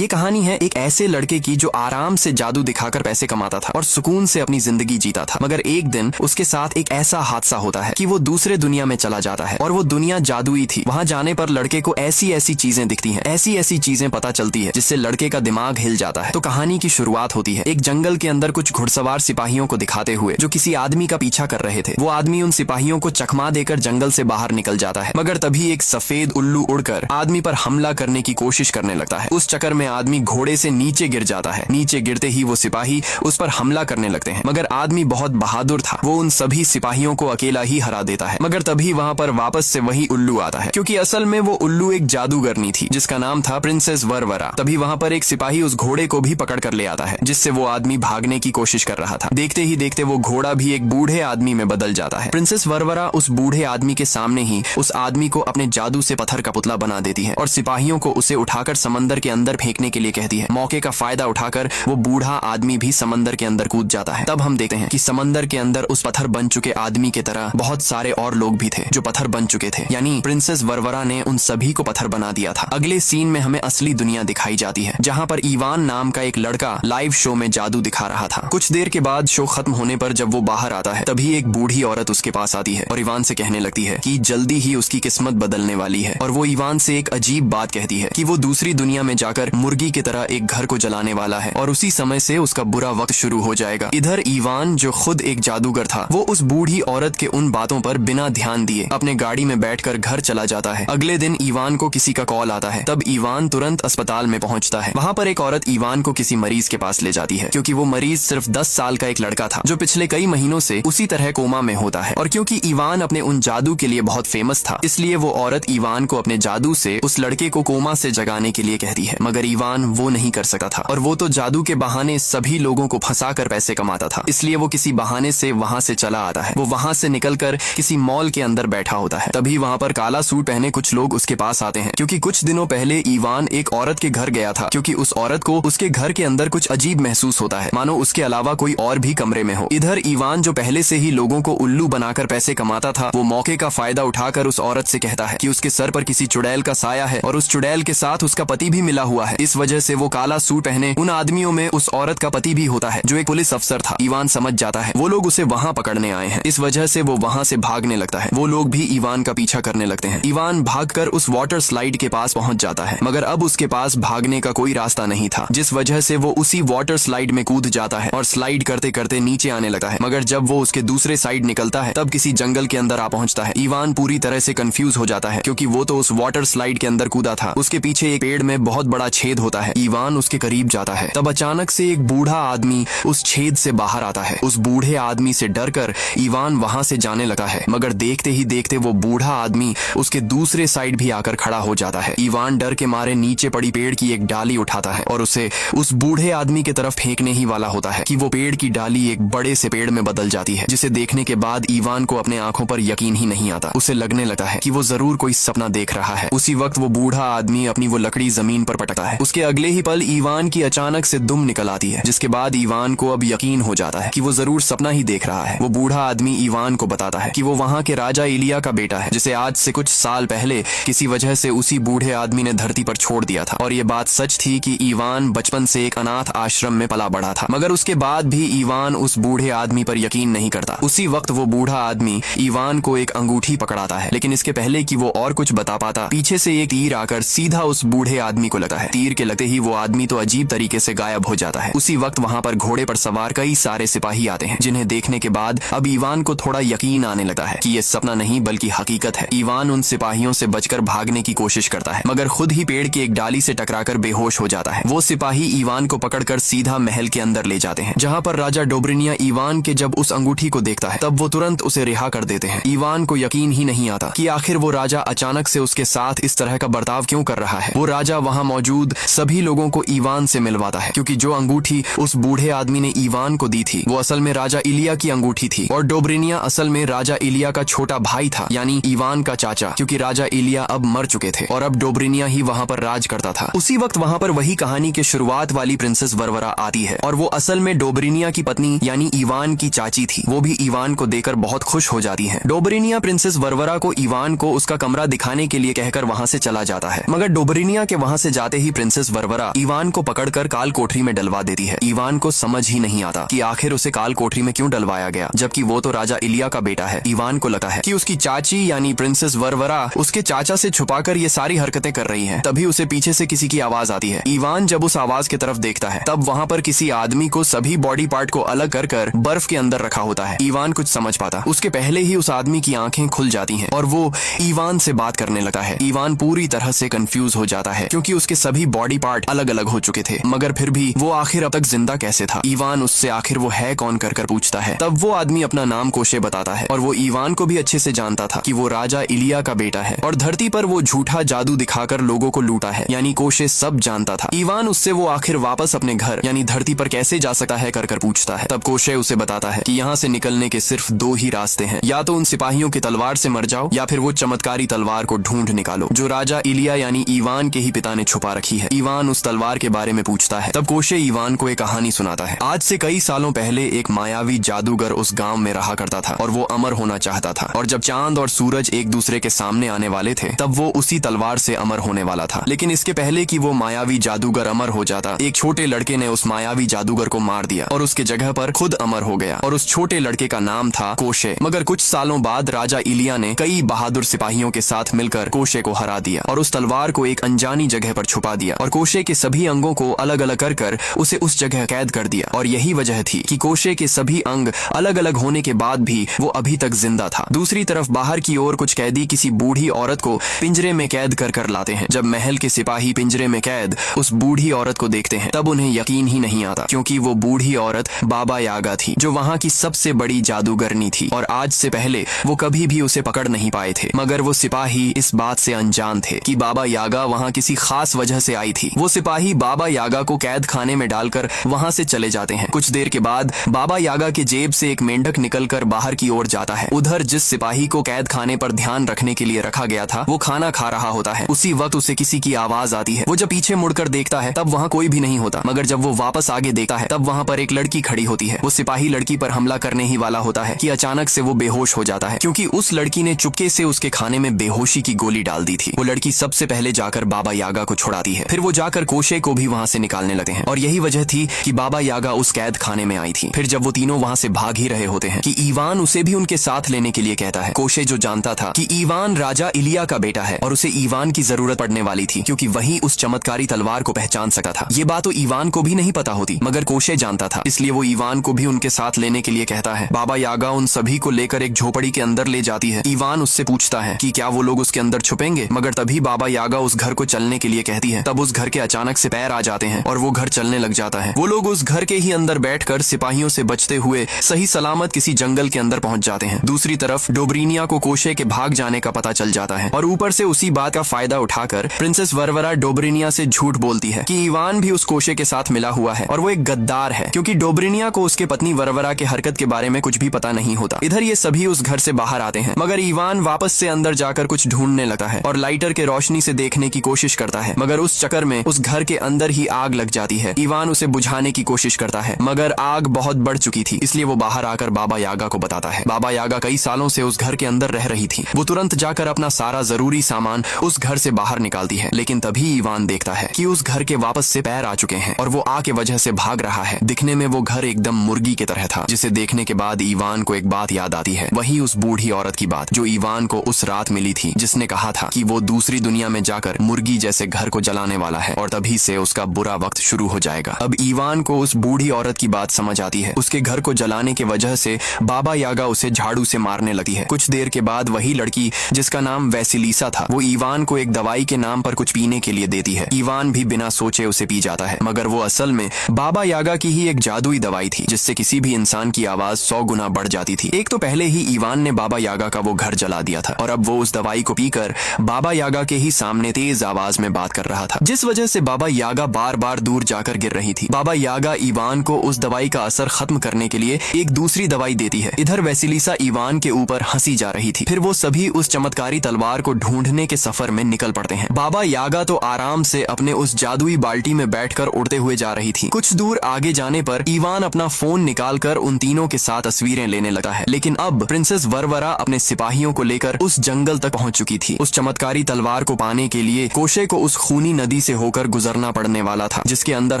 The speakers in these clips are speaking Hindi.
ये कहानी है एक ऐसे लड़के की जो आराम से जादू दिखाकर पैसे कमाता था और सुकून से अपनी जिंदगी जीता था, मगर एक दिन उसके साथ एक ऐसा हादसा होता है कि वो दूसरे दुनिया में चला जाता है और वो दुनिया जादुई थी। वहाँ जाने पर लड़के को ऐसी ऐसी चीजें दिखती हैं, ऐसी ऐसी चीजें पता चलती है जिससे लड़के का दिमाग हिल जाता है। तो कहानी की शुरुआत होती है एक जंगल के अंदर कुछ घुड़सवार सिपाहियों को दिखाते हुए जो किसी आदमी का पीछा कर रहे थे। वो आदमी उन सिपाहियों को चकमा देकर जंगल से बाहर निकल जाता है, मगर तभी एक सफेद उल्लू उड़कर आदमी पर हमला करने की कोशिश करने लगता है। उस चक्कर में आदमी घोड़े से नीचे गिर जाता है। नीचे गिरते ही वो सिपाही उस पर हमला करने लगते हैं, मगर आदमी बहुत बहादुर था, वो उन सभी सिपाहियों को अकेला ही हरा देता है। मगर तभी वहाँ पर वापस से वही उल्लू आता है, क्योंकि असल में वो उल्लू एक जादूगरनी थी जिसका नाम था प्रिंसेस वरवरा। तभी वहाँ पर एक सिपाही उस घोड़े को भी पकड़ कर ले आता है जिससे वो आदमी भागने की कोशिश कर रहा था। देखते ही देखते वो घोड़ा भी एक बूढ़े आदमी में बदल जाता है। प्रिंसेस वरवरा उस बूढ़े आदमी के सामने ही उस आदमी को अपने जादू से पत्थर का पुतला बना देती है और सिपाहियों को उसे उठाकर समंदर के अंदर फेंकने के लिए कहती है। मौके का फायदा उठाकर वो बूढ़ा आदमी भी समंदर के अंदर कूद जाता है। तब हम देखते हैं कि समंदर के अंदर उस पत्थर बन चुके आदमी के तरह बहुत सारे और लोग भी थे जो पत्थर बन चुके थे, यानी प्रिंसेस वरवरा ने उन सभी को पत्थर बना दिया था। अगले सीन में हमें असली दुनिया दिखाई जाती है जहाँ पर इवान नाम का एक लड़का लाइव शो में जादू दिखा रहा था। कुछ देर के बाद शो खत्म होने पर जब वो बाहर आता है तभी एक बूढ़ी औरत उसके पास आती है और इवान से कहने लगती है कि जल्दी ही उसकी किस्मत बदलने वाली है। और वो इवान से एक अजीब बात कहती है कि वो दूसरी दुनिया में जाकर मुर्गी की तरह एक घर को जलाने वाला है और उसी समय से उसका बुरा वक्त शुरू हो जाएगा। इधर इवान जो खुद एक जादूगर था वो उस बूढ़ी औरत के उन बातों पर बिना ध्यान दिए अपने गाड़ी में बैठकर घर चला जाता है। अगले दिन इवान को किसी का कॉल आता है, तब इवान तुरंत अस्पताल में पहुंचता है। वहाँ पर एक औरत इवान को किसी मरीज के पास ले जाती है, क्योंकि वो मरीज सिर्फ 10 साल का एक लड़का था जो पिछले कई महीनों से उसी तरह कोमा में होता है। और क्योंकि इवान अपने उन जादू के लिए बहुत फेमस था, इसलिए वो औरत इवान को अपने जादू से उस लड़के को कोमा से जगाने के लिए कहती है, मगर इवान वो नहीं कर सकता था और वो तो जादू के बहाने सभी लोगों को फंसाकर पैसे कमाता था। इसलिए वो किसी बहाने से वहाँ से चला आता है। वो वहाँ से निकलकर किसी मॉल के अंदर बैठा होता है। तभी वहाँ पर काला सूट पहने कुछ लोग उसके पास आते हैं, क्योंकि कुछ दिनों पहले इवान एक औरत के घर गया था, क्योंकि उस औरत को उसके घर के अंदर कुछ अजीब महसूस होता है, मानो उसके अलावा कोई और भी कमरे में हो। इधर इवान जो पहले से ही लोगों को उल्लू बनाकर पैसे कमाता था, वो मौके का फायदा उठाकर उस औरत से कहता है कि उसके सर पर किसी चुड़ैल का साया है और उस चुड़ैल के साथ उसका पति भी मिला हुआ है। इस वजह से वो काला सूट पहने उन आदमियों में उस औरत का पति भी होता है जो एक पुलिस अफसर था। इवान समझ जाता है वो लोग उसे वहाँ पकड़ने आए हैं, इस वजह से वो वहाँ से भागने लगता है। वो लोग भी इवान का पीछा करने लगते हैं। इवान भागकर उस वाटर स्लाइड के पास पहुंच जाता है, मगर अब उसके पास भागने का कोई रास्ता नहीं था, जिस वजह से वो उसी वाटर स्लाइड में कूद जाता है और स्लाइड करते करते नीचे आने लगता है। मगर जब वो उसके दूसरे साइड निकलता है तब किसी जंगल के अंदर आ पहुंचता है। इवान पूरी तरह से कंफ्यूज हो जाता है, क्योंकि वो तो उस वाटर स्लाइड के अंदर कूदा था। उसके पीछे एक पेड़ में बहुत बड़ा छेद होता है। इवान उसके करीब जाता है, तब अचानक से एक बूढ़ा आदमी उस छेद से बाहर आता है। उस बूढ़े आदमी से डरकर इवान वहां से जाने लगा है, मगर देखते ही देखते वो बूढ़ा आदमी उसके दूसरे साइड भी आकर खड़ा हो जाता है। इवान डर के मारे नीचे पड़ी पेड़ की एक डाली उठाता है और उसे उस बूढ़े आदमी की तरफ फेंकने ही वाला होता है कि वो पेड़ की डाली एक बड़े से पेड़ में बदल जाती है, जिसे देखने के बाद इवान को अपने आंखों पर यकीन ही नहीं आता। उसे लगने लगता है कि वो जरूर कोई सपना देख रहा है। उसी वक्त वो बूढ़ा आदमी अपनी वो लकड़ी जमीन पर पटकता है। उसके अगले ही पल इवान की अचानक से दुम निकल आती है, जिसके बाद इवान को अब यकीन हो जाता है कि वो जरूर सपना ही देख रहा है। वो बूढ़ा आदमी इवान को बताता है कि वो वहाँ के राजा इलिया का बेटा है, जिसे आज से कुछ साल पहले किसी वजह से उसी बूढ़े आदमी ने धरती पर छोड़ दिया था। और ये बात सच थी कि इवान बचपन से एक अनाथ आश्रम में पला बढ़ा था, मगर उसके बाद भी इवान उस बूढ़े आदमी पर यकीन नहीं करता। उसी वक्त वो बूढ़ा आदमी इवान को एक अंगूठी पकड़ाता है, लेकिन इसके पहले कि वो और कुछ बता पाता, पीछे से एक तीर आकर सीधा उस बूढ़े आदमी को लगता है। तीर के लगते ही वो आदमी तो अजीब तरीके से गायब हो जाता है। उसी वक्त वहाँ पर घोड़े पर सवार कई सारे सिपाही आते हैं, जिन्हें देखने के बाद अब इवान को थोड़ा यकीन आने लगता है कि ये सपना नहीं बल्कि हकीकत है। इवान उन सिपाहियों से बचकर भागने की कोशिश करता है, मगर खुद ही पेड़ की एक डाली से टकराकर बेहोश हो जाता है। वो सिपाही इवान को पकड़कर सीधा महल के अंदर ले जाते हैं, जहाँ पर राजा डोब्रिनिया इवान के जब उस अंगूठी को देखता है तब वो तुरंत उसे रिहा कर देते हैं। इवान को यकीन ही नहीं आता कि आखिर वो राजा अचानक से उसके साथ इस तरह का बर्ताव क्यों कर रहा है। वो राजा वहाँ मौजूद सभी लोगों को इवान से मिलवाता है, क्योंकि जो अंगूठी उस बूढ़े आदमी ने इवान को दी थी वो असल में राजा इलिया की अंगूठी थी, और डोब्रिनिया असल में राजा इलिया का छोटा भाई था, यानी इवान का चाचा, क्योंकि राजा इलिया अब मर चुके थे और अब डोब्रिनिया ही वहाँ पर राज करता था। उसी वक्त वहाँ पर वही कहानी के शुरुआत वाली प्रिंसेस वरवरा आती है, और वो असल में डोब्रिनिया की पत्नी यानी इवान की चाची थी। वो भी इवान को देखकर बहुत खुश हो जाती है। डोब्रिनिया प्रिंसेस वरवरा को इवान को उसका कमरा दिखाने के लिए कहकर वहाँ से चला जाता है, मगर डोब्रिनिया के वहाँ से जाते ही प्रिंसेस वरवरा इवान को पकड़कर काल कोठरी में डलवा देती है। इवान को समझ ही नहीं आता कि आखिर उसे काल कोठरी में क्यों डलवाया गया, जबकि वो तो राजा इलिया का बेटा है। इवान को लगता है कि उसकी चाची यानी प्रिंसेस वरवरा उसके चाचा से छुपाकर ये सारी हरकतें कर रही हैं। तभी उसे पीछे से किसी की आवाज आती है। इवान जब उस आवाज की तरफ देखता है तब वहाँ पर किसी आदमी को सभी बॉडी पार्ट को अलग कर बर्फ के अंदर रखा होता है। इवान कुछ समझ पाता उसके पहले ही उस आदमी की आंखें खुल जाती हैं और वो इवान से बात करने लगता है। इवान पूरी तरह से कंफ्यूज हो जाता है क्योंकि उसके सभी बॉडी पार्ट अलग अलग हो चुके थे, मगर फिर भी वो आखिर अब तक जिंदा कैसे था। इवान उससे आखिर वो है कौन कर पूछता है। तब वो आदमी अपना नाम कोशे बताता है और वो इवान को भी अच्छे से जानता था कि वो राजा इलिया का बेटा है और धरती पर वो झूठा जादू दिखाकर लोगों को लूटा है, यानी कोशे सब जानता था। इवान उससे वो आखिर वापस अपने घर यानी धरती पर कैसे जा सकता है कर पूछता है। तब कोशे उसे बताता है कि यहाँ से निकलने के सिर्फ 2 ही रास्ते हैं, या तो उन सिपाहियों की तलवार से मर जाओ या फिर वो चमत्कारी तलवार को ढूंढ निकालो जो राजा इलिया यानी इवान के ही पिता ने छुपा रखी है। इवान उस तलवार के बारे में पूछता है। तब कोशे इवान को एक कहानी सुनाता है। आज से कई सालों पहले एक मायावी जादूगर उस गांव में रहा करता था और वो अमर होना चाहता था, और जब चांद और सूरज एक दूसरे के सामने आने वाले थे तब वो उसी तलवार से अमर होने वाला था। लेकिन इसके पहले कि वो मायावी जादूगर अमर हो जाता, एक छोटे लड़के ने उस मायावी जादूगर को मार दिया और उसके जगह पर खुद अमर हो गया, और उस छोटे लड़के का नाम था कोशे। मगर कुछ सालों बाद राजा इलिया ने कई बहादुर सिपाहियों के साथ मिलकर कोशे को हरा दिया और उस तलवार को एक अनजानी जगह पर छुपा दिया और कोशे के सभी अंगों को अलग अलग कर उसे उस जगह कैद कर दिया। और यही वजह थी कि कोशे के सभी अंग अलग अलग होने के बाद भी वो अभी तक जिंदा था। दूसरी तरफ बाहर की ओर कुछ कैदी किसी बूढ़ी औरत को पिंजरे में कैद कर लाते हैं। जब महल के सिपाही पिंजरे में कैद उस बूढ़ी औरत को देखते हैं तब उन्हें यकीन ही नहीं आता, क्योंकि वो बूढ़ी औरत बाबा यागा थी जो वहाँ की सबसे बड़ी जादूगरनी थी और आज से पहले वो कभी भी उसे पकड़ नहीं पाए थे। मगर वो सिपाही इस बात से अनजान थे कि बाबा यागा वहाँ किसी खास वजह से आई थी। वो सिपाही बाबा यागा को कैद खाने में डालकर वहाँ से चले जाते हैं। कुछ देर के बाद बाबा यागा की जेब से एक मेंढक निकलकर बाहर की ओर जाता है। उधर जिस सिपाही को कैद खाने पर ध्यान रखने के लिए रखा गया था वो खाना खा रहा होता है। उसी वक्त उसे किसी की आवाज आती है। वो जब पीछे मुड़कर देखता है तब वहाँ कोई भी नहीं होता, मगर जब वो वापस आगे देखता है तब वहाँ पर एक लड़की खड़ी होती है। वो सिपाही लड़की पर हमला करने ही वाला होता है कि अचानक से वो बेहोश हो जाता है, क्योंकि उस लड़की ने चुपके से उसके खाने में बेहोशी की गोली डाल दी थी। वो लड़की सबसे पहले जाकर बाबा यागा को छुड़ाती है, फिर वो जाकर कोशे को भी वहाँ से निकालने लगते हैं और यही वजह थी कि बाबा यागा उस कैद खाने में आई थी। फिर जब वो तीनों वहाँ से भाग ही रहे होते हैं कि इवान उसे भी उनके साथ लेने के लिए कहता है। कोशे जो जानता था कि इवान राजा इलिया का बेटा है और उसे इवान की जरूरत पड़ने वाली थी, क्योंकि वही उस चमत्कारी तलवार को पहचान सका था। ये बात तो इवान को भी नहीं पता होती, मगर कोशे जानता था, इसलिए वो इवान को भी उनके साथ लेने के लिए कहता है। बाबा यागा उन सभी को लेकर एक झोपड़ी के अंदर ले जाती है। इवान उससे पूछता है कि क्या वो लोग उसके अंदर छुपेंगे, मगर तभी बाबा यागा उस घर को चलने के लिए कहती है। तब उस घर के अचानक से पैर आ जाते हैं और वो घर चलने लग जाता है। वो लोग उस घर के ही अंदर बैठकर सिपाहियों से बचते हुए सही सलामत किसी जंगल के अंदर पहुंच जाते हैं। दूसरी तरफ डोब्रिनिया को कोशे के भाग जाने का पता चल जाता है और ऊपर से उसी बात का फायदा उठाकर प्रिंसेस वरवरा डोब्रिनिया से झूठ बोलती है कि इवान भी उस कोशे के साथ मिला हुआ है और वो एक गद्दार है, क्योंकि डोब्रिनिया को उसके पत्नी वरवरा के हरकत के बारे में कुछ भी पता नहीं होता। इधर ये सभी उस घर से बाहर आते हैं, मगर इवान वापस से अंदर जाकर कुछ ढूंढने लगता है और लाइटर के रोशनी से देखने की कोशिश करता है, मगर उस चक्कर में उस घर के अंदर ही आग लग जाती है। इवान उसे बुझाने की कोशिश करता है, मगर आग बहुत बढ़ चुकी थी, इसलिए वो बाहर आकर बाबा यागा को बताता है। बाबा यागा कई सालों से उस घर के अंदर रह रही थी। वो तुरंत जाकर अपना सारा जरूरी सामान उस घर से बाहर निकालती है, लेकिन तभी इवान देखता है कि उस घर के वापस से पैर आ चुके हैं और वो आग की वजह से भाग रहा है। दिखने में वो घर एकदम मुर्गी की तरह था, जिसे देखने के बाद इवान को एक बात याद आती है, वही उस बूढ़ी औरत की बात जो इवान को उस रात मिली थी, जिसने कहा था कि वो दूसरी दुनिया में जाकर मुर्गी जैसे घर को जलाने वाला है और तभी से उसका बुरा वक्त शुरू हो जाएगा। अब इवान को उस बूढ़ी औरत की बात समझ आती है। उसके घर को जलाने की वजह से बाबा यागा उसे झाड़ू से मारने लगी है। कुछ देर के बाद वही लड़की जिसका नाम वैसिलीसा था, वो इवान को एक दवाई के नाम पर कुछ पीने के लिए देती है। इवान भी बिना सोचे उसे पी जाता है, मगर वो असल में बाबा यागा की ही एक जादुई दवाई थी, जिससे किसी भी इंसान की आवाज 100 गुना बढ़ जाती थी। एक तो पहले ही इवान ने बाबा यागा का वो घर जला दिया था और अब वो उस दवाई को पीकर बाबा यागा के ही सामने तेज आवाज में बात कर रहा था, जिस वजह से बाबा यागा बार बार दूर जाकर गिर रही थी। बाबा यागा इवान को उस दवाई का असर खत्म करने के लिए एक दूसरी दवाई देती है। इधर वैसिलीसा इवान के ऊपर हंसी जा रही थी। फिर वो सभी उस चमत्कारी तलवार को ढूंढने के सफर में निकल पड़ते हैं। बाबा यागा तो आराम से अपने उस जादुई बाल्टी में बैठकर उड़ते हुए जा रही थी। कुछ दूर आगे जाने पर इवान अपना फोन निकालकर उन तीनों के साथ तस्वीरें लेने लगा है, लेकिन अब प्रिंसेस वरवरा अपने सिपाहियों को लेकर उस जंगल तक पहुंच चुकी थी। उस चमत्कारी तलवार को पाने के लिए कोशे को उस खूनी नदी नदी से होकर गुजरना पड़ने वाला था, जिसके अंदर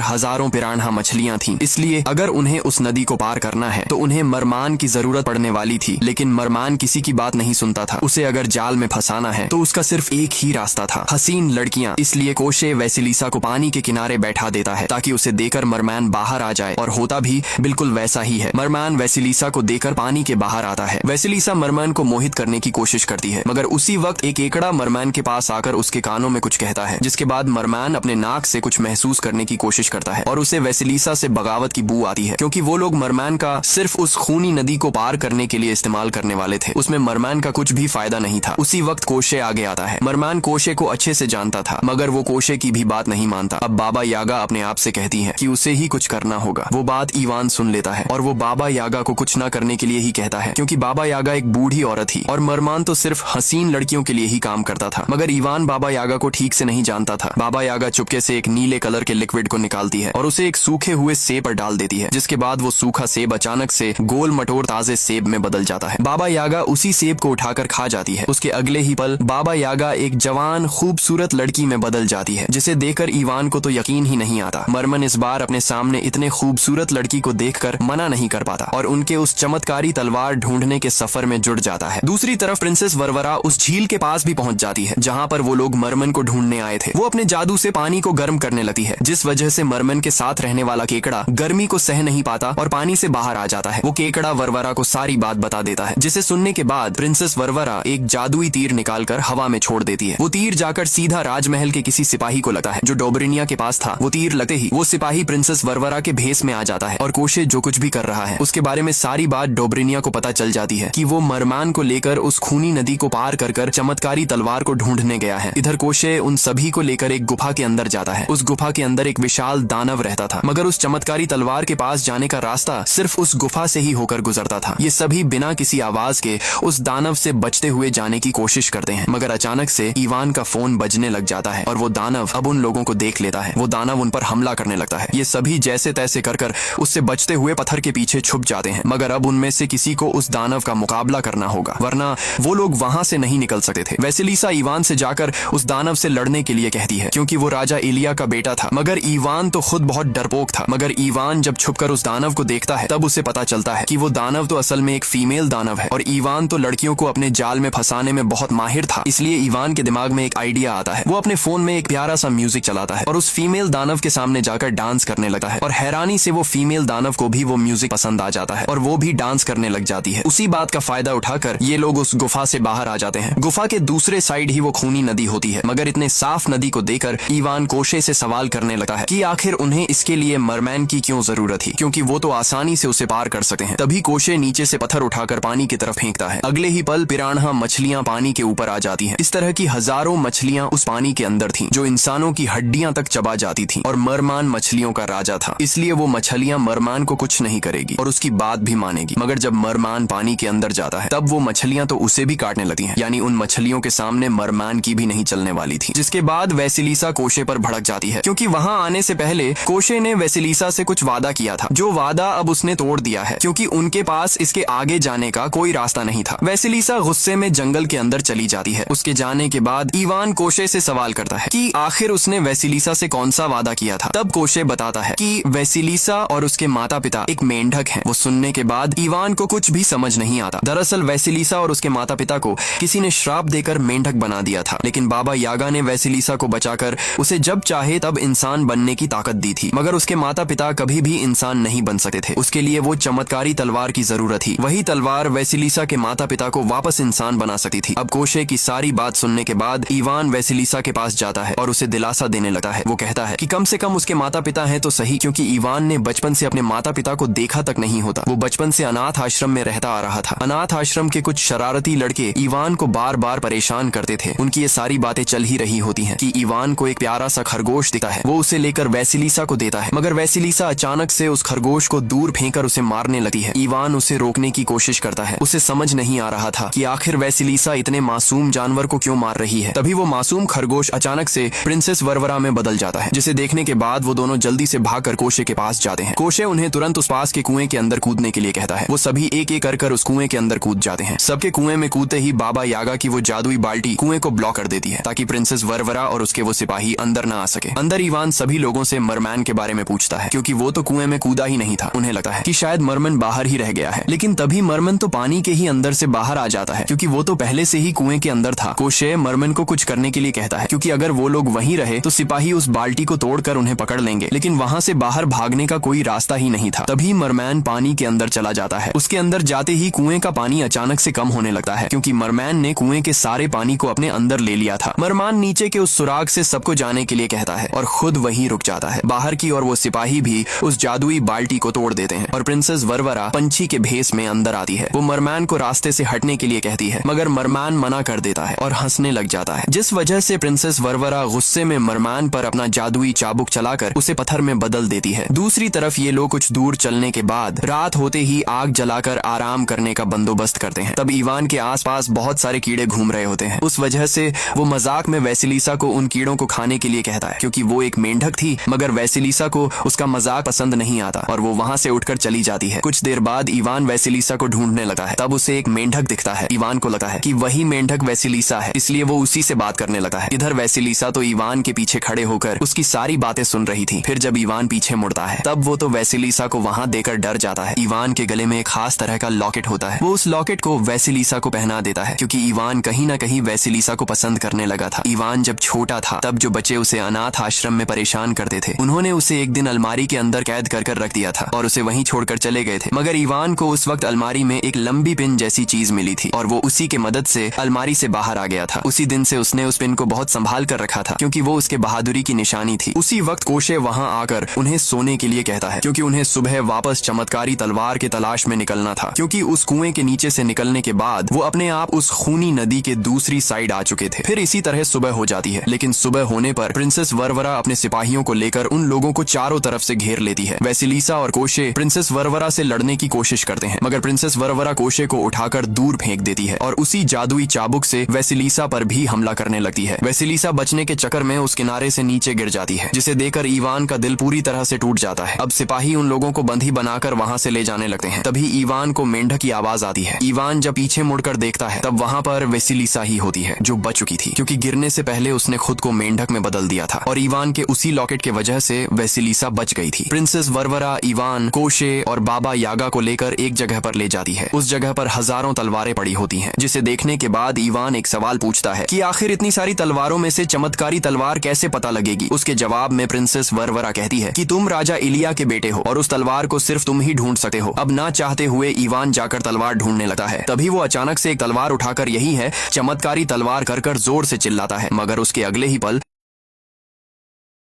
हजारों पिरान्हा मछलियां थीं। इसलिए अगर उन्हें उस नदी को पार करना है तो उन्हें मरमान की जरूरत पड़ने वाली थी। लेकिन मरमान किसी की बात नहीं सुनता था। उसे अगर जाल में फंसाना है तो उसका सिर्फ एक ही रास्ता था, हसीन लड़कियां। इसलिए कोशे वैसिलीसा को पानी के किनारे बैठा देता है ताकि उसे देकर मरमान बाहर आ जाए, और होता भी बिल्कुल वैसा ही है। मरमान वैसिलीसा को देकर पानी के बाहर आता है। वैसिलीसा मरमान को मोहित करने की कोशिश करती है, मगर उसी वक्त एक केकड़ा मरमान के पास आकर उसके कानों में कुछ कहता है, जिसके बाद मरमान अपने नाक से कुछ महसूस करने की कोशिश करता है और उसे वैसिलीसा से बगावत की बू आती है, क्योंकि वो लोग मरमान का सिर्फ उस खूनी नदी को पार करने के लिए इस्तेमाल करने वाले थे। उसमें मरमान का कुछ भी फायदा नहीं था। उसी वक्त कोशे आगे आता है। मरमान कोशे को अच्छे से जानता था, मगर वो कोशे की भी बात नहीं मानता। अब बाबा यागा अपने आप से कहती है कि उसे ही कुछ करना होगा। वो बात इवान सुन लेता है और वो बाबा यागा को कुछ न करने के लिए ही कहता है, क्योंकि बाबा यागा एक बूढ़ी औरत थी और मरमान तो सिर्फ हसीन लड़कियों के लिए ही काम करता था। मगर इवान बाबा यागा को ठीक से नहीं जानता था। बाबा यागा चुपके से एक नीले कलर के लिक्विड को निकालती है और उसे एक सूखे हुए सेब पर डाल देती है, जिसके बाद वो सूखा सेब अचानक से गोल मटोर ताजे सेब में बदल जाता है। बाबा यागा उसी सेब को उठाकर खा जाती है। उसके अगले ही पल बाबा यागा एक जवान खूबसूरत लड़की में बदल जाती है, जिसे देखकर इवान को तो यकीन ही नहीं आता। मरमन इस बार अपने सामने इतने खूबसूरत लड़की को देखकर मना नहीं कर पाता और उनके उस चमत्कारी तलवार ढूंढने के सफर में जुड़ जाता है। दूसरी तरफ प्रिंसेस वरवरा उस झील के पास भी पहुंच जाती है जहां पर वो लोग मरमन को ढूंढने आए थे। वो अपने जादू से पानी को गर्म करने लगती है, जिस वजह से मरमन के साथ रहने वाला केकड़ा गर्मी को सह नहीं पाता और पानी से बाहर आ जाता है। वो केकड़ा वरवरा को सारी बात बता देता है, जिसे सुनने के बाद प्रिंसेस वरवरा एक जादुई तीर निकालकर हवा में छोड़ देती है। वो तीर जाकर सीधा राजमहल के किसी सिपाही को लगता है जो डोबरिनिया के पास था। वो तीर लगते ही वो सिपाही प्रिंसेस वरवरा के भेस में आ जाता है और कोशे जो कुछ भी कर रहा है उसके बारे में सारी बात डोबरिनिया को पता चल जाती है कि वो मरमान को लेकर उस खूनी नदी को पार कर चमत्कारी तलवार को ढूंढने गया है। इधर कोशे उन सभी को लेकर एक गुफा के अंदर जाता है। उस गुफा के अंदर एक विशाल दानव रहता था, मगर उस चमत्कारी तलवार के पास जाने का रास्ता सिर्फ उस गुफा से ही होकर गुजरता था। ये सभी बिना किसी आवाज के उस दानव से बचते हुए जाने की कोशिश करते हैं, मगर अचानक से इवान का फोन बजने लग जाता है और वो दानव अब उन लोगों को देख लेता है। वो दानव उन पर हमला करने लगता है। ये सभी जैसे तैसे कर उससे बचते हुए पत्थर के पीछे छुप जाते हैं, मगर अब उनमें से किसी को उस दानव का मुकाबला करना होगा, वरना वो लोग वहां से नहीं निकल सकते थे। वैसिलीसा इवान से जाकर उस दानव से लड़ने के लिए कहती है, क्योंकि वो राजा इलिया का बेटा था। मगर इवान तो खुद बहुत डरपोक था। मगर इवान जब छुपकर उस दानव को देखता है तब उसे पता चलता है कि वो दानव तो असल में एक फीमेल दानव है और इवान तो लड़कियों को अपने जाल में फंसाने में बहुत माहिर था। इसलिए इवान के दिमाग में एक आइडिया आता है। वो अपने फोन में एक प्यारा सा म्यूजिक चलाता है और उस फीमेल दानव के सामने जाकर डांस करने लगता है और हैरानी से वो फीमेल दानव को भी वो म्यूजिक पसंद आ जाता है और वो भी डांस करने लग जाती है। उसी बात का फायदा उठाकर ये लोग उस गुफा से बाहर आ जाते हैं। गुफा के दूसरे साइड ही वो खूनी नदी होती है, मगर इतने साफ नदी को देखकर इवान कोशे से सवाल करने लगता है कि आखिर उन्हें इसके लिए मरमैन की क्यों जरूरत थी, क्योंकि वो तो आसानी से उसे पार कर सकते हैं। तभी कोशे नीचे से पत्थर उठाकर पानी की तरफ फेंकता है। अगले ही पल पिरान्हा मछलियां पानी के ऊपर आ जाती हैं। इस तरह की हजारों मछलियां उस पानी के अंदर थीं, जो इंसानों की हड्डियां तक चबा जाती थीं। और मरमान मछलियों का राजा था, इसलिए वो मछलियां मरमान को कुछ नहीं करेगी और उसकी बात भी मानेगी। मगर जब मरमान पानी के अंदर जाता है तब वो मछलियां तो उसे भी काटने लगती हैं, यानी उन मछलियों के सामने मरमान की भी नहीं चलने वाली थी। जिसके बाद वैसिलीसा कोशे पर भड़क जाती है, क्योंकि वहां आने से पहले कोशे ने वैसिलीसा से कुछ वादा किया था, जो वादा अब उसने तोड़ दिया है, क्योंकि उनके पास इसके आगे जाने का कोई रास्ता नहीं था। वैसिलीसा गुस्से में जंगल के अंदर चली जाती है। उसके जाने के बाद इवान कोशे से सवाल करता है कि आखिर उसने वैसिलीसा से कौन सा वादा किया था। तब कोशे बताता है कि वैसिलीसा और उसके माता पिता एक मेंढक हैं। वो सुनने के बाद इवान को कुछ भी समझ नहीं आता। दरअसल वैसिलीसा और उसके माता पिता को किसी ने श्राप देकर मेंढक बना दिया था, लेकिन बाबा यागा ने वैसिलीसा को बचाकर उसे जब चाहे तब इंसान बनने की ताकत दी थी। मगर उसके माता पिता कभी भी इंसान नहीं बन सकते थे। उसके लिए वो चमत्कारी तलवार की जरूरत थी। वही तलवार वैसिलीसा के माता पिता को वापस इंसान बना सकती थी। अब कोशे की सारी बात सुनने के बाद इवान वैसिलीसा के पास जाता है और उसे दिलासा देने लगता है। वो कहता है कि कम से कम उसके माता पिता हैं तो सही, क्योंकि इवान ने बचपन से अपने माता पिता को देखा तक नहीं होता। वो बचपन से अनाथ आश्रम में रहता आ रहा था। अनाथ आश्रम के कुछ शरारती लड़के इवान को बार बार परेशान करते थे। उनकी ये सारी बातें चल ही रही होती हैं कि इवान को एक प्यारा सा खरगोश दिखता है। वो उसे लेकर वैसिलीसा को देता है, मगर वैसिलीसा अचानक से उस खरगोश को दूर फेंककर उसे मारने लगती है। इवान उसे रोकने की कोशिश करता है। उसे समझ नहीं आ रहा था कि आखिर वैसिलीसा इतने मासूम जानवर को क्यों मार रही है। तभी वो मासूम खरगोश अचानक से प्रिंसेस वरवरा में बदल जाता है, जिसे देखने के बाद वो दोनों जल्दी से भागकर कोशे के पास जाते हैं। कोशे उन्हें तुरंत उस पास के कुएं के अंदर कूदने के लिए कहता है। वो सभी एक एक कर उस कुएं के अंदर कूद जाते हैं। सबके कुएं में कूदते ही बाबा यागा की वो जादुई बाल्टी कुएं को ब्लॉक कर देती है, ताकि प्रिंसेस वरवरा और उसके वो सिपाही अंदर न आ सके। अंदर इवान सभी लोगों से मरमैन के बारे में पूछता है, क्योंकि वो तो कुएं में कूदा ही नहीं था। उन्हें लगता है कि शायद मरमन बाहर ही रह गया है, लेकिन तभी मरमन तो पानी के ही अंदर से बाहर आ जाता है, क्योंकि वो तो पहले से ही कुएं के अंदर था। कोशे मरमन को कुछ करने के लिए कहता है, क्योंकि अगर वो लोग वहीं रहे तो सिपाही उस बाल्टी को तोड़कर उन्हें पकड़ लेंगे, लेकिन वहां से बाहर भागने का कोई रास्ता ही नहीं था। तभी मरमैन पानी के अंदर चला जाता है। उसके अंदर जाते ही कुएं का पानी अचानक से कम होने लगता है, क्योंकि मरमैन ने कुएं के सारे पानी को अपने अंदर ले लिया था। मरमैन नीचे के उस सुराग से सबको जाने के लिए कहता है और खुद वहीं रुक जाता है। बाहर की और वो सिपाही भी उस जादुई बाल्टी को तोड़ देते हैं और प्रिंसेस वरवरा पंछी के भेस में अंदर आती है। वो मरमैन को रास्ते से हटने के लिए कहती है, मगर मरमैन मना कर देता है और हंसने लग जाता है, जिस वजह से प्रिंसेस वरवरा गुस्से में मरमैन पर अपना जादुई चाबुक चलाकर उसे पत्थर में बदल देती है। दूसरी तरफ ये लोग कुछ दूर चलने के बाद रात होते ही आग जलाकर आराम करने का बंदोबस्त करते हैं। तब इवान के आसपास बहुत सारे कीड़े घूम रहे होते हैं। उस वजह से वो मजाक में वैसिलिसा को उन कीड़ों को खाने के लिए कहता है, क्योंकि वो एक मेंढक थी, मगर वैसिलिसा को उसका मजाक पसंद नहीं आता और वो वहां से उठकर चली जाती है। कुछ देर बाद इवान वैसिलिसा को ढूंढने लगा है। तब उसे एक मेंढक दिखता है। इवान को लगता है कि वही मेंढक वैसिलिसा है, इसलिए वो उसी से बात करने लगा है। इधर वैसिलिसा तो इवान के पीछे खड़े होकर उसकी सारी बातें सुन रही थी। फिर जब इवान पीछे मुड़ता है तब वो तो वैसिलिसा को वहां देकर डर जाता है। इवान के गले में एक खास तरह का लॉकेट होता है। वो उस लॉकेट को वैसिलिसा को पहना देता है, क्योंकि इवान कहीं ना कहीं वैसिलिसा को पसंद करने लगा था। इवान जब छोटा था तब जो बच्चे उसे अनाथ आश्रम में परेशान करते थे, उन्होंने उसे एक दिन अलमारी के अंदर कैद कर रख दिया था और उसे वहीं छोड़कर चले गए थे। मगर इवान को उस वक्त अलमारी में एक लंबी पिन जैसी चीज मिली थी और वो उसी के मदद से अलमारी से बाहर आ गया था। उसी दिन से उसने उस पिन को बहुत संभाल कर रखा था, क्योंकि वो उसके बहादुरी की निशानी थी। उसी वक्त कोशे वहां आकर उन्हें सोने के लिए कहता है, क्योंकि उन्हें सुबह वापस चमत्कारी तलवार के तलाश में निकलना था, क्योंकि उस कुएं के नीचे से निकलने के बाद वो अपने आप उस खूनी नदी के दूसरी साइड आ चुके थे। फिर इसी तरह सुबह हो जाती है, लेकिन सुबह होने पर प्रिंसेस वरवरा अपने सिपाहियों को लेकर उन लोगों को चारों तरफ से घेर लेती है। वैसिलिसा और कोशे प्रिंसेस वरवरा से लड़ने की कोशिश करते हैं, मगर प्रिंसेस वरवरा कोशे को उठाकर दूर फेंक देती है और उसी जादुई चाबुक से वैसिलिसा पर भी हमला करने लगती है। वैसिलिसा बचने के चक्कर में उस किनारे से नीचे गिर जाती है, जिसे देखकर इवान का दिल पूरी तरह से टूट जाता है। अब सिपाही उन लोगों को बंधी बनाकर वहां से ले जाने लगते हैं। तभी इवान को मेंढक की आवाज आती है। इवान जब पीछे मुड़कर देखता है तब वहां पर वैसिलिसा ही होती है, जो बच चुकी थी, क्योंकि गिरने से पहले उसने खुद को मेंढक में बदल दिया था और इवान के उसी लॉकेट के वजह से वैसिलिसा बच गई थी। प्रिंसेस वरवरा इवान, कोशे और बाबा यागा को लेकर एक जगह पर ले जाती है। उस जगह पर हजारों तलवारें पड़ी होती हैं, जिसे देखने के बाद इवान एक सवाल पूछता है कि आखिर इतनी सारी तलवारों में से चमत्कारी तलवार कैसे पता लगेगी। उसके जवाब में प्रिंसेस वरवरा कहती है कि तुम राजा इलिया के बेटे हो और उस तलवार को सिर्फ तुम ही ढूंढ सकते हो। अब ना चाहते हुए इवान जाकर तलवार ढूंढने लगता है। तभी वो अचानक से एक तलवार उठाकर यही है चमत्कारी तलवार कर जोर से चिल्लाता है, मगर उसके अगले ही पल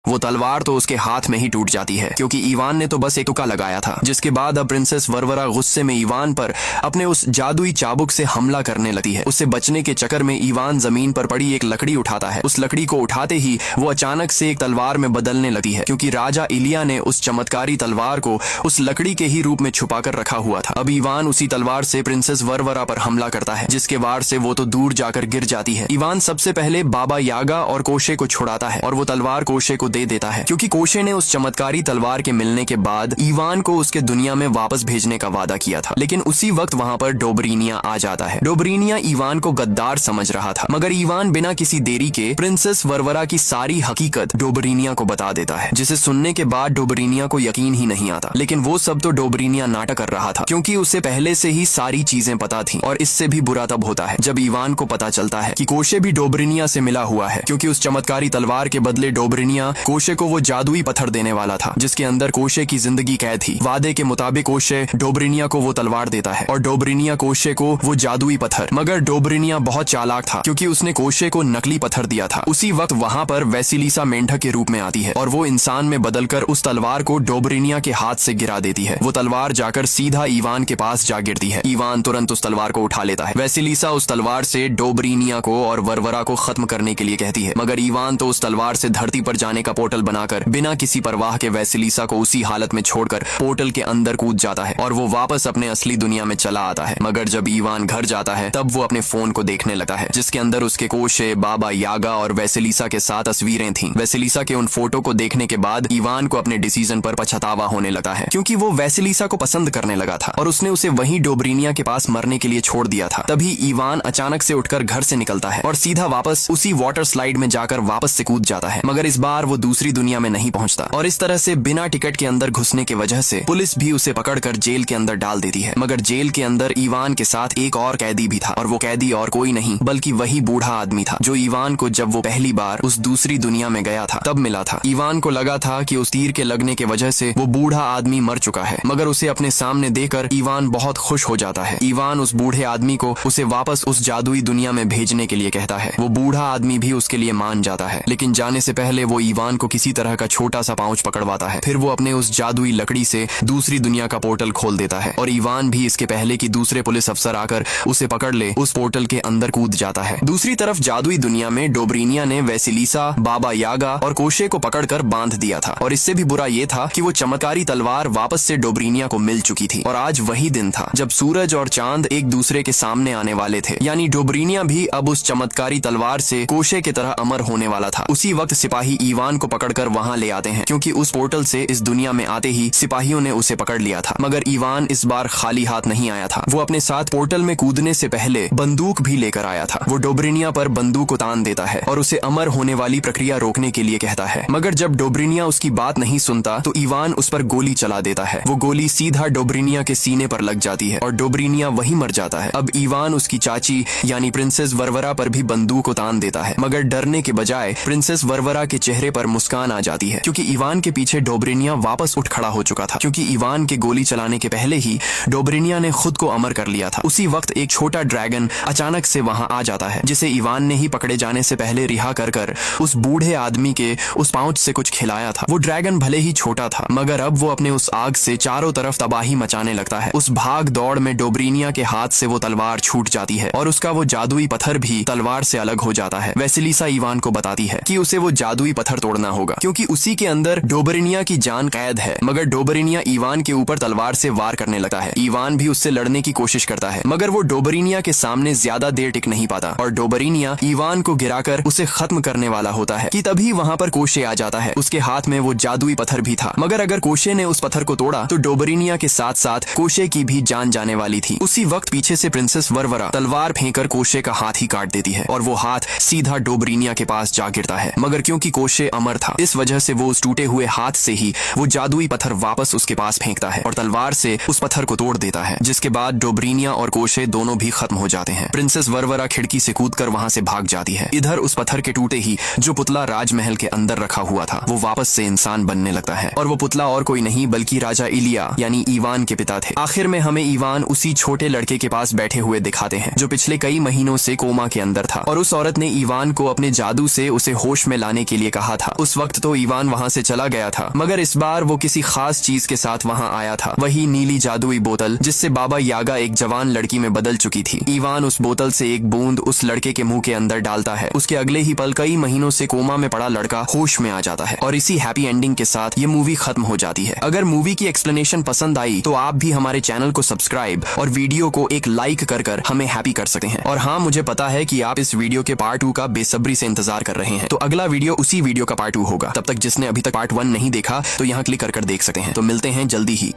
वो तलवार तो उसके हाथ में ही टूट जाती है, क्योंकि इवान ने तो बस एक तुक्का लगाया था। जिसके बाद अब प्रिंसेस वरवरा गुस्से में इवान पर अपने उस जादुई चाबुक से हमला करने लगती है। उससे बचने के चक्कर में इवान जमीन पर पड़ी एक लकड़ी उठाता है। उस लकड़ी को उठाते ही वो अचानक से एक तलवार में बदलने लगती है, क्योंकि राजा इलिया ने उस चमत्कारी तलवार को उस लकड़ी के ही रूप में छुपा कर रखा हुआ था। अब इवान उसी तलवार से प्रिंसेस वरवरा पर हमला करता है, जिसके वार से वो तो दूर जाकर गिर जाती है। इवान सबसे पहले बाबा यागा और कोशे को छुड़ाता है और वो तलवार कोशे को दे देता है, क्योंकि कोशे ने उस चमत्कारी तलवार के मिलने के बाद इवान को उसके दुनिया में वापस भेजने का वादा किया था। लेकिन उसी वक्त वहां पर डोबरीनिया आ जाता है। डोबरीनिया इवान को गद्दार समझ रहा था, मगर इवान बिना किसी देरी के प्रिंसेस वरवरा की सारी हकीकत डोबरीनिया को बता देता है, जिसे सुनने के बाद डोबरीनिया को यकीन ही नहीं आता। लेकिन वो सब तो डोबरीनिया नाटक कर रहा था, क्योंकि उसे पहले से ही सारी चीजें पता थी। और इससे भी बुरा तब होता है जब इवान को पता चलता है कि कोशे भी डोबरीनिया से मिला हुआ है, क्योंकि उस चमत्कारी तलवार के बदले डोबरीनिया कोशे को वो जादुई पत्थर देने वाला था, जिसके अंदर कोशे की जिंदगी कैद थी। वादे के मुताबिक कोशे डोबरीनिया को वो तलवार देता है और डोबरीनिया कोशे को वो जादुई पत्थर। मगर डोबरीनिया बहुत चालाक था, क्योंकि उसने कोशे को नकली पत्थर दिया था। उसी वक्त वहां पर वैसिलिसा मेंढक के रूप में आती है और वो इंसान में बदलकर उस तलवार को डोबरीनिया के हाथ से गिरा देती है। वो तलवार जाकर सीधा इवान के पास जा गिरती है। इवान तुरंत उस तलवार को उठा लेता है। वैसिलिसा उस तलवार से डोबरीनिया को और वरवरा को खत्म करने के लिए कहती है, मगर इवान तो उस तलवार से धरती पर जाने का पोर्टल बनाकर बिना किसी परवाह के वैसिलीसा को उसी हालत में छोड़कर पोर्टल के अंदर कूद जाता है और वो वापस अपने असली दुनिया में चला आता है। मगर जब इवान घर जाता है तब वो अपने फोन को देखने लगता है जिसके अंदर उसके कोशे, बाबा यागा और वैसिलीसा के साथ तस्वीरें थीं। वैसिलीसा के उन फोटो को देखने के बाद इवान को अपने डिसीजन पर पछतावा होने लगा है, क्योंकि वो वैसिलीसा को पसंद करने लगा था और उसने उसे वहीं डोब्रिनिया के पास मरने के लिए छोड़ दिया था। तभी इवान अचानक से उठकर घर से निकलता है और सीधा वापस उसी वाटर स्लाइड में जाकर वापस से कूद जाता है, मगर इस बार वो दूसरी दुनिया में नहीं पहुंचता और इस तरह से बिना टिकट के अंदर घुसने की वजह से पुलिस भी उसे पकड़कर जेल के अंदर डाल देती है। मगर जेल के अंदर इवान के साथ एक और कैदी भी था और वो कैदी और कोई नहीं बल्कि वही बूढ़ा आदमी था जो इवान को जब वो पहली बार उस दूसरी दुनिया में गया था तब मिला था। इवान को लगा था कि उस तीर के लगने की वजह से वो बूढ़ा आदमी मर चुका है, मगर उसे अपने सामने देखकर इवान बहुत खुश हो जाता है। इवान उस बूढ़े आदमी को उसे वापस उस जादुई दुनिया में भेजने के लिए कहता है। वो बूढ़ा आदमी भी उसके लिए मान जाता है, लेकिन जाने से पहले वो इवान को किसी तरह का छोटा सा पाउच पकड़वाता है। फिर वो अपने उस जादुई लकड़ी से दूसरी दुनिया का पोर्टल खोल देता है और इवान भी इसके पहले कि दूसरे पुलिस अफसर आकर उसे पकड़ ले उस पोर्टल के अंदर कूद जाता है। दूसरी तरफ जादुई दुनिया में डोब्रिनिया ने वैसिलीसा, बाबा यागा और कोशे को पकड़कर बांध दिया था और इससे भी बुरा ये था कि वो चमत्कारी तलवार वापस से डोब्रिनिया को मिल चुकी थी और आज वही दिन था जब सूरज और चांद एक दूसरे के सामने आने वाले थे, यानी डोब्रिनिया भी अब उस चमत्कारी तलवार से कोशे की तरह अमर होने वाला था। उसी वक्त सिपाही इवान को पकड़कर वहां ले आते हैं, क्योंकि उस पोर्टल से इस दुनिया में आते ही सिपाहियों ने उसे पकड़ लिया था। मगर इवान इस बार खाली हाथ नहीं आया था। वो अपने साथ पोर्टल में कूदने से पहले बंदूक भी लेकर आया था। वो डोब्रिनिया पर बंदूक उतान देता है और उसे अमर होने वाली प्रक्रिया रोकने के लिए कहता है, मगर जब डोब्रिनिया उसकी बात नहीं सुनता तो इवान उस पर गोली चला देता है। वो गोली सीधा डोब्रिनिया के सीने पर लग जाती है और डोब्रिनिया वहीं मर जाता है। अब इवान उसकी चाची यानी प्रिंसेस वरवरा पर भी बंदूक उतान देता है, मगर डरने के बजाय प्रिंसेस वरवरा के चेहरे पर मुस्कान आ जाती है, क्योंकि इवान के पीछे डोब्रिनिया वापस उठ खड़ा हो चुका था, क्योंकि इवान के गोली चलाने के पहले ही डोब्रिनिया ने खुद को अमर कर लिया था। उसी वक्त एक छोटा ड्रैगन अचानक से वहां आ जाता है, जिसे इवान ने ही पकड़े जाने से पहले रिहा कर उस बूढ़े आदमी के उस पाउच से कुछ खिलाया था। वो ड्रैगन भले ही छोटा था, मगर अब वो अपने उस आग से चारों तरफ तबाही मचाने लगता है। उस भाग दौड़ में डोब्रिनिया के हाथ से वो तलवार छूट जाती है और उसका वो जादुई पत्थर भी तलवार से अलग हो जाता है। वैसिलीसा इवान को बताती है कि उसे वो जादुई पत्थर तोड़ना होगा, क्योंकि उसी के अंदर डोब्रिनिया की जान कैद है। मगर डोब्रिनिया इवान के ऊपर तलवार से वार करने लगता है। इवान भी उससे लड़ने की कोशिश करता है, मगर वो डोब्रिनिया के सामने ज्यादा देर टिक नहीं पाता और डोब्रिनिया इवान को गिराकर उसे खत्म करने वाला होता है कि तभी वहां पर कोशे आ जाता है। उसके हाथ में वो जादुई पत्थर भी था, मगर अगर कोशे ने उस पत्थर को तोड़ा तो डोब्रिनिया के साथ साथ कोशे की भी जान जाने वाली थी। उसी वक्त पीछे से प्रिंसेस वरवरा तलवार फेंककर कोशे का हाथ ही काट देती है और वो हाथ सीधा डोब्रिनिया के पास जा गिरता है। मगर क्योंकि कोशे अमर था, इस वजह से वो उस टूटे हुए हाथ से ही वो जादुई पत्थर वापस उसके पास फेंकता है और तलवार से उस पत्थर को तोड़ देता है, जिसके बाद डोब्रिनिया और कोशे दोनों भी खत्म हो जाते हैं। प्रिंसेस वरवरा खिड़की से कूदकर वहां से भाग जाती है। इधर उस पत्थर के टूटे ही जो पुतला राजमहल के अंदर रखा हुआ था वो वापस से इंसान बनने लगता है और वो पुतला और कोई नहीं बल्कि राजा इलिया यानी इवान के पिता थे। आखिर में हमें इवान उसी छोटे लड़के के पास बैठे हुए दिखाते हैं जो पिछले कई महीनों से कोमा के अंदर था और उस औरत ने इवान को अपने जादू से उसे होश में लाने के लिए कहा था। उस वक्त तो इवान वहां से चला गया था, मगर इस बार वो किसी खास चीज के साथ वहां आया था, वही नीली जादुई बोतल जिससे बाबा यागा एक जवान लड़की में बदल चुकी थी। इवान उस बोतल से एक बूंद उस लड़के के मुंह के अंदर डालता है। उसके अगले ही पल कई महीनों से कोमा में पड़ा लड़का होश में आ जाता है और इसी हैप्पी एंडिंग के साथ ये मूवी खत्म हो जाती है। अगर मूवी की एक्सप्लेनेशन पसंद आई तो आप भी हमारे चैनल को सब्सक्राइब और वीडियो को एक लाइक कर हमें हैप्पी कर सकते हैं। और हाँ, मुझे पता है कि आप इस वीडियो के पार्ट 2 का बेसब्री से इंतजार कर रहे हैं, तो अगला वीडियो उसी वीडियो का पार्ट 2 होगा। तब तक जिसने अभी तक पार्ट 1 नहीं देखा तो यहाँ क्लिक कर देख सकते हैं। तो मिलते हैं जल्दी ही।